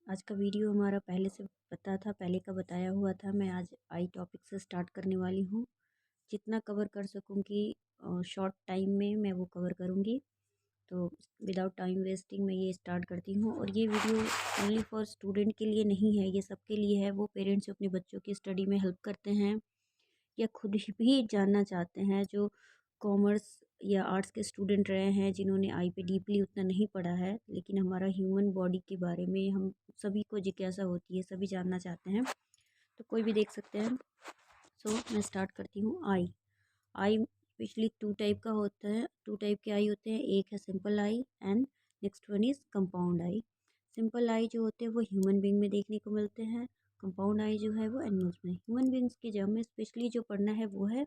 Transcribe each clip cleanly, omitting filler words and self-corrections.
आज का वीडियो हमारा पहले से पता था, पहले का बताया हुआ था। मैं आज आई टॉपिक से स्टार्ट करने वाली हूँ। जितना कवर कर सकूँगी शॉर्ट टाइम में मैं वो कवर करूँगी। तो विदाउट टाइम वेस्टिंग मैं ये स्टार्ट करती हूँ। और ये वीडियो ओनली फॉर स्टूडेंट के लिए नहीं है, ये सबके लिए है। वो पेरेंट्स जो अपने बच्चों की स्टडी में हेल्प करते हैं या खुद ही भी जानना चाहते हैं, जो कॉमर्स या आर्ट्स के स्टूडेंट रहे हैं, जिन्होंने आई पे डीपली उतना नहीं पढ़ा है, लेकिन हमारा ह्यूमन बॉडी के बारे में हम सभी को जिज्ञासा होती है, सभी जानना चाहते हैं। तो कोई भी देख सकते हैं। सो मैं स्टार्ट करती हूँ। आई आई स्पेशली टू टाइप का होता है, टू टाइप के आई होते हैं। एक है simple I and next one is compound I. Simple I जो होते हैं वो ह्यूमन बींग में देखने को मिलते हैं। कंपाउंड आई जो है वो एनिमल्स में। ह्यूमन बींग्स के जब में स्पेशली जो पढ़ना है वो है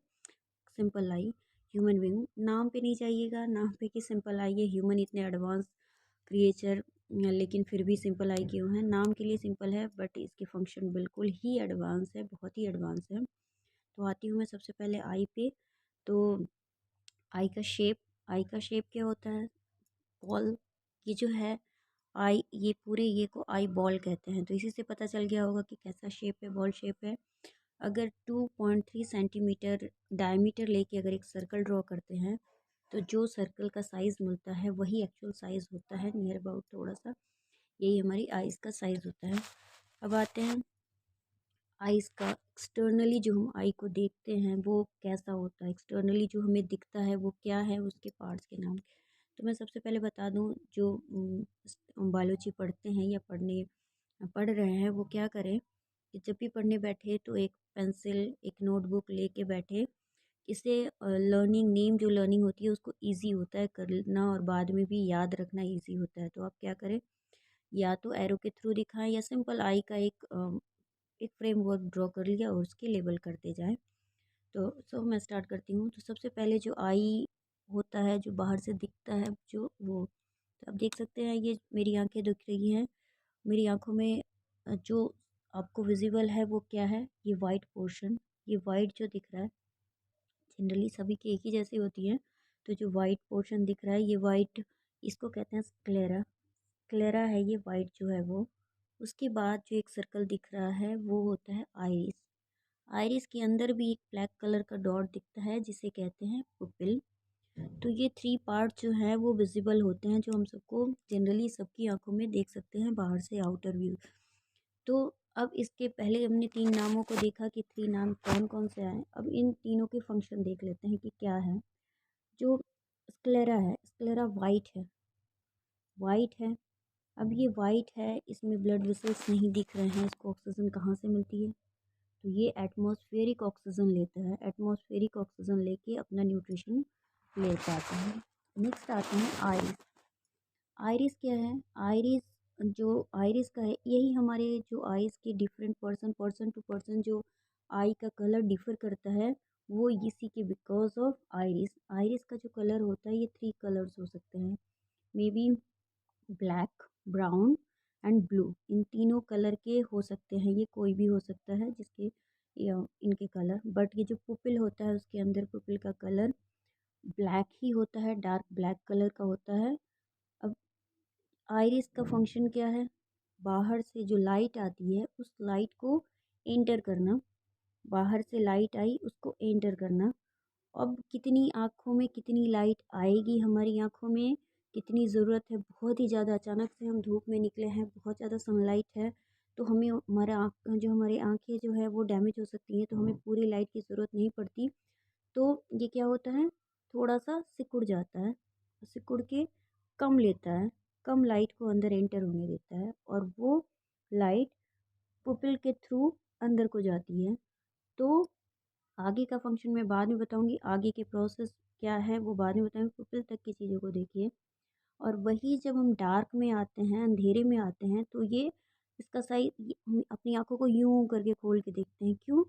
सिंपल आई। ह्यूमन बींग नाम पे नहीं जाइएगा, नाम पे कि सिंपल आई है। ह्यूमन इतने एडवांस क्रिएचर, लेकिन फिर भी सिंपल आई क्यों है? नाम के लिए सिंपल है बट इसके फंक्शन बिल्कुल ही एडवांस है, बहुत ही एडवांस है। तो आती हूँ मैं सबसे पहले आई पे। तो आई का शेप, आई का शेप क्या होता है? बॉल। ये जो है आई, ये पूरे ये को आई बॉल कहते हैं। तो इसी से पता चल गया होगा कि कैसा शेप है, बॉल शेप है। अगर 2.3 सेंटीमीटर डायमीटर लेके अगर एक सर्कल ड्रॉ करते हैं, तो जो सर्कल का साइज़ मिलता है वही एक्चुअल साइज़ होता है, नियर अबाउट थोड़ा सा। यही हमारी आइज़ का साइज़ होता है। अब आते हैं आइज़ का एक्सटर्नली, जो हम आई को देखते हैं वो कैसा होता है। एक्सटर्नली जो हमें दिखता है वो क्या है, उसके पार्ट्स के नाम। तो मैं सबसे पहले बता दूं, जो बायोलॉजी पढ़ते हैं या पढ़ रहे हैं वो क्या करें कि जब भी पढ़ने बैठे तो एक पेंसिल, एक नोटबुक लेके बैठे। इससे लर्निंग, नेम जो लर्निंग होती है उसको इजी होता है करना, और बाद में भी याद रखना इजी होता है। तो आप क्या करें, या तो एरो के थ्रू दिखाएं या सिंपल आई का एक फ्रेमवर्क ड्रॉ कर लिया और उसके लेबल करते जाएं। तो मैं स्टार्ट करती हूँ। तो सबसे पहले जो आई होता है, जो बाहर से दिखता है, जो वो, तो आप देख सकते हैं ये मेरी आंखें दिख रही हैं। मेरी आंखों में जो आपको विजिबल है वो क्या है? ये वाइट पोर्शन, ये वाइट जो दिख रहा है, जनरली सभी की एक ही जैसी होती है। तो जो वाइट पोर्शन दिख रहा है, ये वाइट, इसको कहते हैं स्क्लेरा। स्क्लेरा है ये वाइट जो है वो। उसके बाद जो एक सर्कल दिख रहा है वो होता है आइरिस। आइरिस के अंदर भी एक ब्लैक कलर का डॉट दिखता है जिसे कहते हैं पुपिल। तो ये थ्री पार्ट जो है वो विजिबल होते हैं, जो हम सबको जनरली सबकी आंखों में देख सकते हैं बाहर से, आउटर व्यू। तो अब इसके पहले हमने तीन नामों को देखा कि थ्री नाम कौन कौन से आए। अब इन तीनों के फंक्शन देख लेते हैं कि क्या है। जो स्क्लेरा है, स्क्लेरा वाइट है, वाइट है। अब ये वाइट है, इसमें ब्लड वेसल्स नहीं दिख रहे हैं, इसको ऑक्सीजन कहाँ से मिलती है? तो ये एटमॉस्फेरिक ऑक्सीजन लेता है, एटमॉस्फेरिक ऑक्सीजन लेके अपना न्यूट्रिशन ले पाता है। नेक्स्ट आते हैं आइरिस। आइरिस क्या है? आइरिस, जो आइरिस का है, यही हमारे जो आइज़ के डिफरेंट पर्सन टू पर्सन जो आई का कलर डिफर करता है, वो इसी के बिकॉज ऑफ आइरिस। आइरिस का जो कलर होता है ये थ्री कलर्स हो सकते हैं, may be black, brown and blue. इन तीनों कलर के हो सकते हैं, ये कोई भी हो सकता है जिसके इनके कलर। बट ये जो पुपिल होता है उसके अंदर पुपिल का कलर ब्लैक ही होता है, डार्क ब्लैक कलर का होता है। अब आइरिस का फंक्शन क्या है? बाहर से जो लाइट आती है उस लाइट को एंटर करना। बाहर से लाइट आई उसको एंटर करना। अब कितनी आँखों में कितनी लाइट आएगी हमारी आँखों में, कितनी ज़रूरत है? बहुत ही ज़्यादा। अचानक से हम धूप में निकले हैं, बहुत ज़्यादा सनलाइट है, तो हमें हमारा हमारी आँखें जो है वो डैमेज हो सकती हैं, तो हमें पूरी लाइट की ज़रूरत नहीं पड़ती। तो ये क्या होता है, थोड़ा सा सिकुड़ जाता है, सिकुड़ के कम लेता है, कम लाइट को अंदर एंटर होने देता है, और वो लाइट पुपिल के थ्रू अंदर को जाती है। तो आगे का फंक्शन मैं बाद में बताऊंगी, आगे के प्रोसेस क्या है वो बाद में बताऊंगी। पुपिल तक की चीज़ों को देखिए। और वही जब हम डार्क में आते हैं, अंधेरे में आते हैं, तो ये इसका सही हम अपनी आंखों को यूं करके खोल के देखते हैं। क्यों?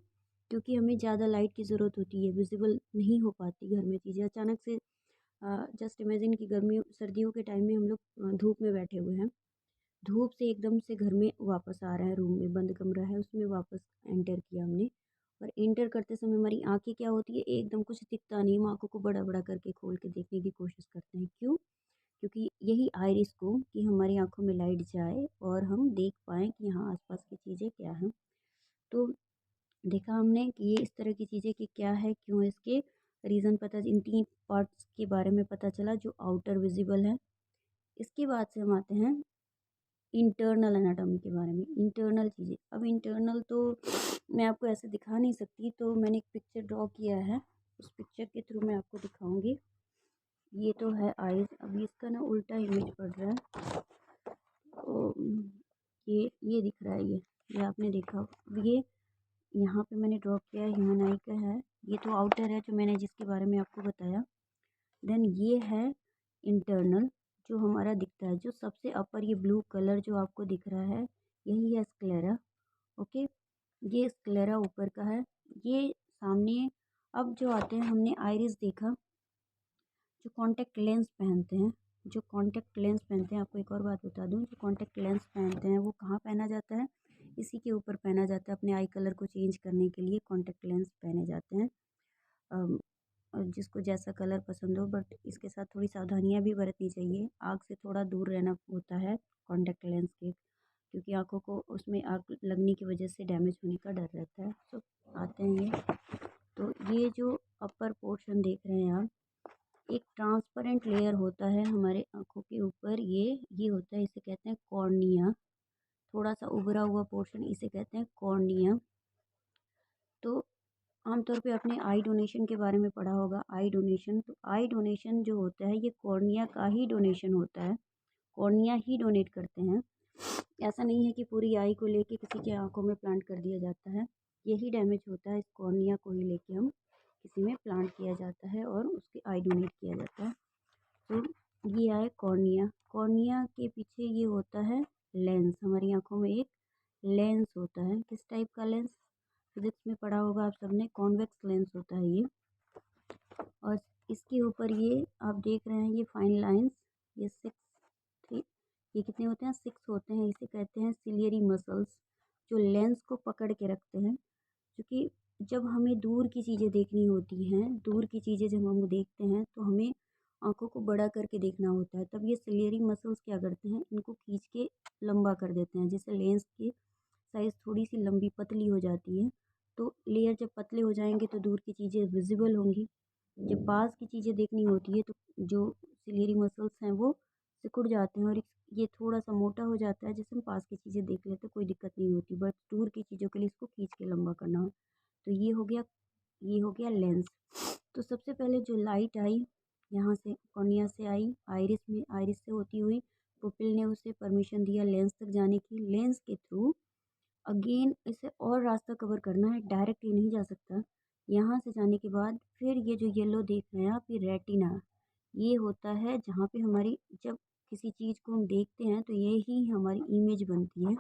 क्योंकि हमें ज़्यादा लाइट की ज़रूरत होती है, विजिबल नहीं हो पाती घर में चीज़ें। अचानक से जस्ट इमेजिन कि गर्मियों सर्दियों के टाइम में हम लोग धूप में बैठे हुए हैं, धूप से एकदम से घर में वापस आ रहे हैं, रूम में बंद कमरा है उसमें वापस एंटर किया हमने। और एंटर करते समय हमारी आंखें क्या होती है, एकदम कुछ दिखता नहीं, हम आंखों को बड़ा बड़ा करके खोल के देखने की कोशिश करते हैं। क्यों? क्योंकि यही आइरिस को कि हमारी आँखों में लाइट जाए और हम देख पाएँ कि हाँ आस-पास की चीज़ें क्या हैं। तो देखा हमने कि ये इस तरह की चीज़ें कि क्या है, क्यों है, इसके रीज़न पता, इन 3 पार्ट्स के बारे में पता चला जो आउटर विज़िबल है। इसके बाद से हम आते हैं इंटरनल एनाटॉमी के बारे में, इंटरनल चीज़ें। अब इंटरनल तो मैं आपको ऐसे दिखा नहीं सकती, तो मैंने एक पिक्चर ड्रॉ किया है, उस पिक्चर के थ्रू मैं आपको दिखाऊँगी। ये तो है आइज़, अभी इसका ना उल्टा इमेज पड़ रहा है। तो ये दिख रहा है, ये आपने देखा। अब ये यहाँ पे मैंने ड्रॉ किया है, ह्यूमन आई का है। ये तो आउटर है जो मैंने जिसके बारे में आपको बताया। देन ये है इंटरनल जो हमारा दिखता है, जो सबसे अपर ये ब्लू कलर जो आपको दिख रहा है, यही है स्क्लेरा। ओके, ये स्क्लेरा ऊपर का है, ये सामने। अब जो आते हैं, हमने आइरिस देखा। जो कॉन्टैक्ट लेंस पहनते हैं, जो कॉन्टैक्ट लेंस पहनते हैं, आपको एक और बात बता दूं, जो कॉन्टैक्ट लेंस पहनते हैं वो कहाँ पहना जाता है? इसी के ऊपर पहना जाता है। अपने आई कलर को चेंज करने के लिए कॉन्टैक्ट लेंस पहने जाते हैं। अम, और जिसको जैसा कलर पसंद हो, बट इसके साथ थोड़ी सावधानियां भी बरतनी चाहिए। आग से थोड़ा दूर रहना होता है कॉन्टैक्ट लेंस के, क्योंकि आंखों को उसमें आग लगने की वजह से डैमेज होने का डर रहता है। तो आते हैं तो ये जो अपर पोर्शन देख रहे हैं आप, एक ट्रांसपेरेंट लेयर होता है हमारे आँखों के ऊपर, ये होता है, इसे कहते हैं कॉर्निया। थोड़ा सा उभरा हुआ पोर्शन, इसे कहते हैं कॉर्निया। तो आमतौर पे आपने आई डोनेशन के बारे में पढ़ा होगा, आई डोनेशन। तो आई डोनेशन जो होता है, ये कॉर्निया का ही डोनेशन होता है, कॉर्निया ही डोनेट करते हैं। ऐसा नहीं है कि पूरी आई को लेके किसी के आँखों में प्लांट कर दिया जाता है। यही डैमेज होता है, इस कॉर्निया को ही लेके हम किसी में प्लांट किया जाता है और उसके आई डोनेट किया जाता है। तो ये आए कॉर्निया। कॉर्निया के पीछे ये होता है लेंस। हमारी आंखों में एक लेंस होता है। किस टाइप का लेंस? फिजिक्स में पढ़ा होगा आप सबने, कॉन्वेक्स लेंस होता है ये। और इसके ऊपर ये आप देख रहे हैं, ये फाइन लाइंस, ये 3, ये कितने होते हैं? 6 होते हैं। इसे कहते हैं सिलियरी मसल्स, जो लेंस को पकड़ के रखते हैं। क्योंकि जब हमें दूर की चीज़ें देखनी होती हैं, दूर की चीज़ें जब हम देखते हैं तो हमें आँखों को बड़ा करके देखना होता है। तब ये सिलियरी मसल्स क्या करते हैं, इनको खींच के लंबा कर देते हैं, जिससे लेंस की साइज़ थोड़ी सी लंबी पतली हो जाती है। तो लेयर जब पतले हो जाएंगे तो दूर की चीज़ें विजिबल होंगी। जब पास की चीज़ें देखनी होती है तो जो सिलियरी मसल्स हैं वो सिकुड़ जाते हैं, और ये थोड़ा सा मोटा हो जाता है, जिससे हम पास की चीज़ें देख लेते हैं, कोई दिक्कत नहीं होती। बट दूर की चीज़ों के लिए इसको खींच के लंबा करना हो। तो ये हो गया लेंस। तो सबसे पहले जो लाइट आई, यहाँ से कॉर्निया से आई आइरिस में, आइरिस से होती हुई पुपिल ने उसे परमिशन दिया लेंस तक जाने की। लेंस के थ्रू अगेन इसे और रास्ता कवर करना है, डायरेक्ट ये नहीं जा सकता। यहाँ से जाने के बाद फिर ये जो येलो देख रहे हैं आप, ये रेटिना। ये होता है जहाँ पे हमारी, जब किसी चीज़ को हम देखते हैं तो ये ही हमारी इमेज बनती है।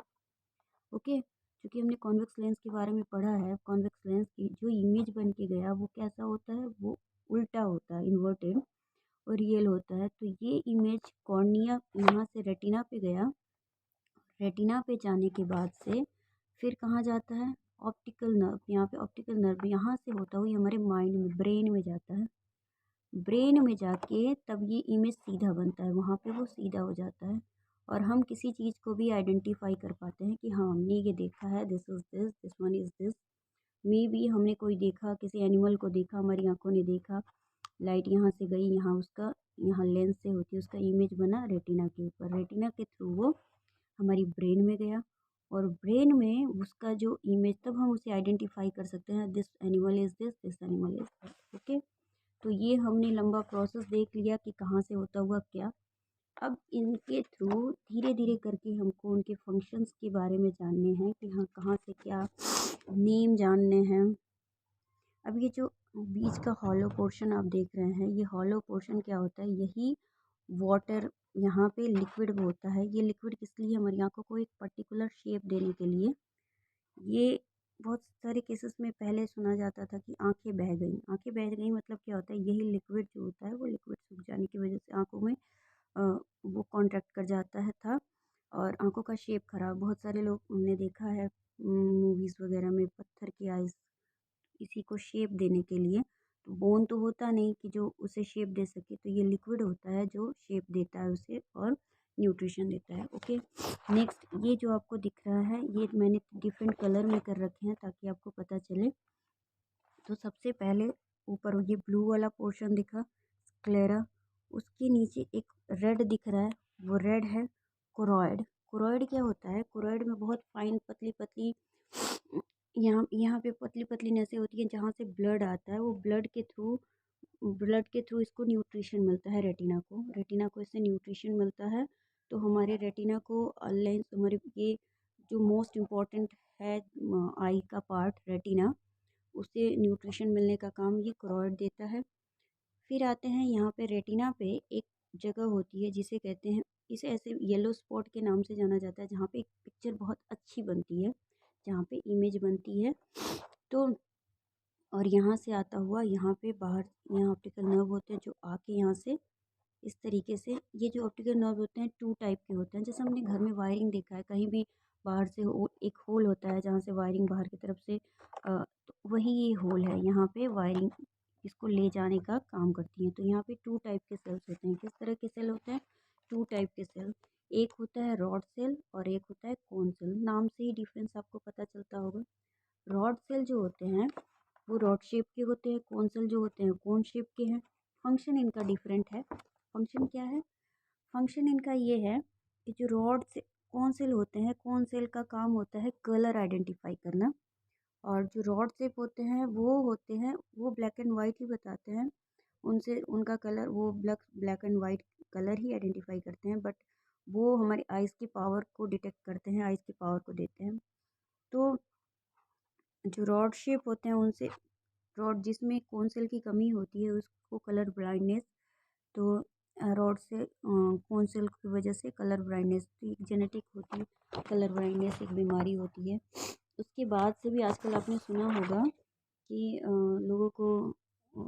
ओके, क्योंकि हमने कॉन्वेक्स लेंस के बारे में पढ़ा है, कॉन्वेक्स लेंस की जो इमेज बन के गया वो कैसा होता है, वो उल्टा होता है, इन्वर्टेड और रियल होता है। तो ये इमेज कॉर्निया यहाँ से रेटिना पे गया, रेटिना पे जाने के बाद से फिर कहाँ जाता है? Optical nerve. यहाँ पे ऑप्टिकल नर्व यहाँ से होता हुआ हमारे माइंड में, ब्रेन में जाता है। ब्रेन में जाके तब ये इमेज सीधा बनता है, वहाँ पे वो सीधा हो जाता है, और हम किसी चीज़ को भी आइडेंटिफाई कर पाते हैं कि हाँ हमने ये देखा है, this is this, this one is this. May be हमने कोई देखा, किसी एनिमल को देखा, हमारी आंखों ने देखा, लाइट यहाँ से गई, यहाँ उसका, यहाँ लेंस से होती है, उसका इमेज बना रेटिना के ऊपर, रेटिना के थ्रू वो हमारी ब्रेन में गया, और ब्रेन में उसका जो इमेज, तब हम उसे आइडेंटिफाई कर सकते हैं, this animal is this animal is this. Okay, तो ये हमने लंबा प्रोसेस देख लिया कि कहाँ से होता हुआ क्या। अब इनके थ्रू धीरे धीरे करके हमको उनके फंक्शंस के बारे में जानने हैं कि हाँ कहाँ से क्या, नेम जानने हैं। अब ये जो बीच का हॉलो पोर्शन आप देख रहे हैं, ये हॉलो पोर्शन क्या होता है? यही वाटर यहाँ पे लिक्विड होता है। ये लिक्विड किस लिए? हमारी आंखों को एक पर्टिकुलर शेप देने के लिए। ये बहुत सारे केसेस में पहले सुना जाता था कि आंखें बह गई। आंखें बह गई मतलब क्या होता है? यही लिक्विड जो होता है वो लिक्विड सूख जाने की वजह से आंखों में अ, वो कॉन्ट्रैक्ट कर जाता है था, और आंखों का शेप खराब। बहुत सारे लोग हमने देखा है मूवीज़ वगैरह में, पत्थर की आइज़, इसी को शेप देने के लिए। बोन तो होता नहीं कि जो उसे शेप दे सके, तो ये लिक्विड होता है जो शेप देता है उसे और न्यूट्रिशन देता है। ओके, नेक्स्ट ये जो आपको दिख रहा है ये मैंने डिफरेंट कलर में कर रखे हैं ताकि आपको पता चले। तो सबसे पहले ऊपर ये ब्लू वाला पोर्शन दिखा स्क्लेरा, उसके नीचे एक रेड दिख रहा है, वो रेड है कोरॉइड। कोरॉइड क्या होता है? कोरॉइड में बहुत फाइन पतली पतली यहाँ यहाँ पे पतली पतली नसें होती हैं जहाँ से ब्लड आता है, वो ब्लड के थ्रू इसको न्यूट्रिशन मिलता है रेटिना को इससे न्यूट्रिशन मिलता है। तो हमारे रेटिना को लेंस हमारे ये जो मोस्ट इम्पॉर्टेंट है आई का पार्ट रेटिना, उसे न्यूट्रिशन मिलने का काम ये क्रोइड देता है। फिर आते हैं यहाँ पे रेटिना पे एक जगह होती है जिसे कहते हैं, इसे ऐसे येलो स्पॉट के नाम से जाना जाता है, जहाँ पे एक पिक्चर बहुत अच्छी बनती है, जहाँ पे इमेज बनती है। तो और यहाँ से आता हुआ यहाँ पे बाहर यहाँ ऑप्टिकल नर्व होते हैं जो आके यहाँ से इस तरीके से, ये जो ऑप्टिकल नर्व होते हैं टू टाइप के होते हैं। जैसे हमने घर में वायरिंग देखा है, कहीं भी बाहर से एक होल होता है जहाँ से वायरिंग बाहर की तरफ से तो वही ये होल है, यहाँ पे वायरिंग इसको ले जाने का काम करती है। तो यहाँ पे टू टाइप के सेल्स होते हैं। किस तरह के सेल होते हैं? टू टाइप के सेल। एक होता है रॉड सेल और एक होता है कोन सेल। नाम से ही डिफरेंस आपको पता चलता होगा। रॉड सेल जो होते हैं वो रॉड शेप के होते हैं, कोन सेल जो होते हैं कोन शेप के हैं। फंक्शन इनका डिफरेंट है। फंक्शन क्या है? फंक्शन इनका ये है कि जो रॉड से कौन सेल होते हैं, कौन सेल का काम होता है कलर आइडेंटिफाई करना, और जो रॉड शेप होते हैं वो ब्लैक एंड वाइट ही बताते हैं। उनसे उनका कलर वो black and white colour he identify करते हैं, बट वो हमारी आइज़ की पावर को डिटेक्ट करते हैं, आइज़ की पावर को देते हैं। तो जो रॉड शेप होते हैं उनसे रॉड जिसमें कौन सेल की कमी होती है उसको कलर ब्लाइंडनेस, तो रॉड से कौन सेल की वजह से कलर ब्लाइंडनेस, तो एक जेनेटिक होती है कलर ब्लाइंडनेस, एक बीमारी होती है। उसके बाद से भी आजकल आपने सुना होगा कि लोगों को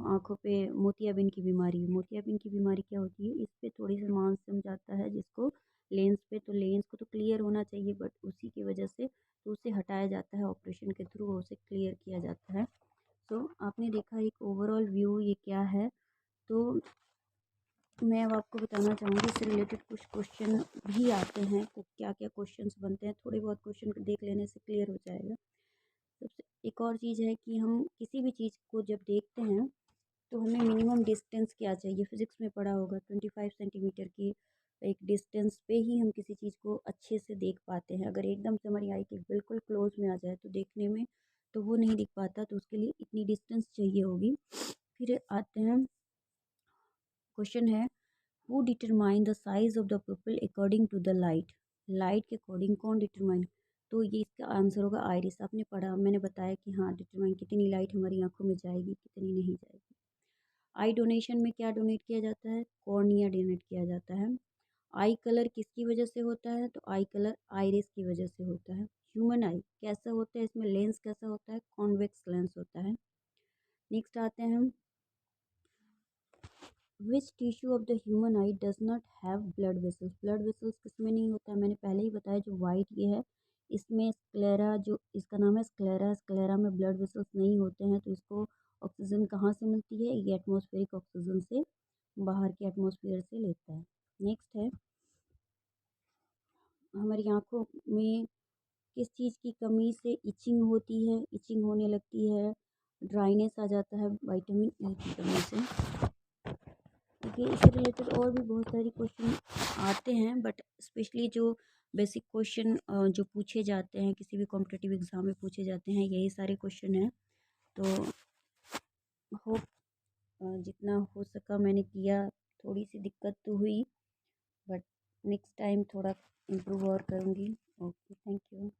आँखों पे मोतियाबिंद की बीमारी क्या होती है? इस पे थोड़ी सी मांस जम जाता है जिसको लेंस पे, तो लेंस को तो क्लियर होना चाहिए बट उसी की वजह से तो उसे हटाया जाता है ऑपरेशन के थ्रू, उसे क्लियर किया जाता है। तो आपने देखा एक ओवरऑल व्यू ये क्या है। तो मैं अब आपको बताना चाहूँगी इससे रिलेटेड कुछ क्वेश्चन भी आते हैं, तो क्या क्या क्वेश्चंस बनते हैं, थोड़े बहुत क्वेश्चन देख लेने से क्लियर हो जाएगा। सबसे एक और चीज़ है कि हम किसी भी चीज़ को जब देखते हैं तो हमें मिनिमम डिस्टेंस क्या चाहिए, फिजिक्स में पढ़ा होगा 25 सेंटीमीटर की एक डिस्टेंस पे ही हम किसी चीज़ को अच्छे से देख पाते हैं। अगर एकदम से हमारी आई के बिल्कुल क्लोज में आ जाए तो देखने में तो वो नहीं दिख पाता, तो उसके लिए इतनी डिस्टेंस चाहिए होगी। फिर आते हैं, क्वेश्चन है who determine the size of the people according to the light. Light के अकॉर्डिंग कौन डिटरमाइन? तो ये इसका आंसर होगा आइरिस। आपने पढ़ा, मैंने बताया कि हाँ डिटरमाइन कितनी लाइट हमारी आंखों में जाएगी कितनी नहीं जाएगी। आई डोनेशन में क्या डोनेट किया जाता है? कॉर्निया डोनेट किया जाता है। आई कलर किसकी वजह से होता है? तो आई कलर आइरिस की वजह से होता है। ह्यूमन आई कैसा होता है? इसमें लेंस कैसा होता है? कॉन्वेक्स लेंस होता है। नेक्स्ट आते हैं हम, which tissue of the human eye does not have blood vessels. Blood vessels किसमें नहीं होता है? मैंने पहले ही बताया, जो वाइट ये है इसमें स्क्लेरा, जो इसका नाम है स्क्लेरा, स्क्लेरा में ब्लड वेसल्स नहीं होते हैं। तो इसको ऑक्सीजन कहाँ से मिलती है? ये एटमॉस्फेरिक ऑक्सीजन से, बाहर के एटमॉस्फेयर से लेता है। नेक्स्ट है, हमारी आँखों में किस चीज़ की कमी से इचिंग होती है, इचिंग होने लगती है, ड्राइनेस आ जाता है? विटामिन ई की कमी से। देखिए इससे रिलेटेड और भी बहुत सारे क्वेश्चन आते हैं, बट स्पेशली जो बेसिक क्वेश्चन जो पूछे जाते हैं किसी भी कॉम्पिटिटिव एग्ज़ाम में पूछे जाते हैं यही सारे क्वेश्चन हैं। तो होप जितना हो सका मैंने किया। थोड़ी सी दिक्कत तो हुई बट नेक्स्ट टाइम थोड़ा इम्प्रूव और करूँगी। Okay, thank you.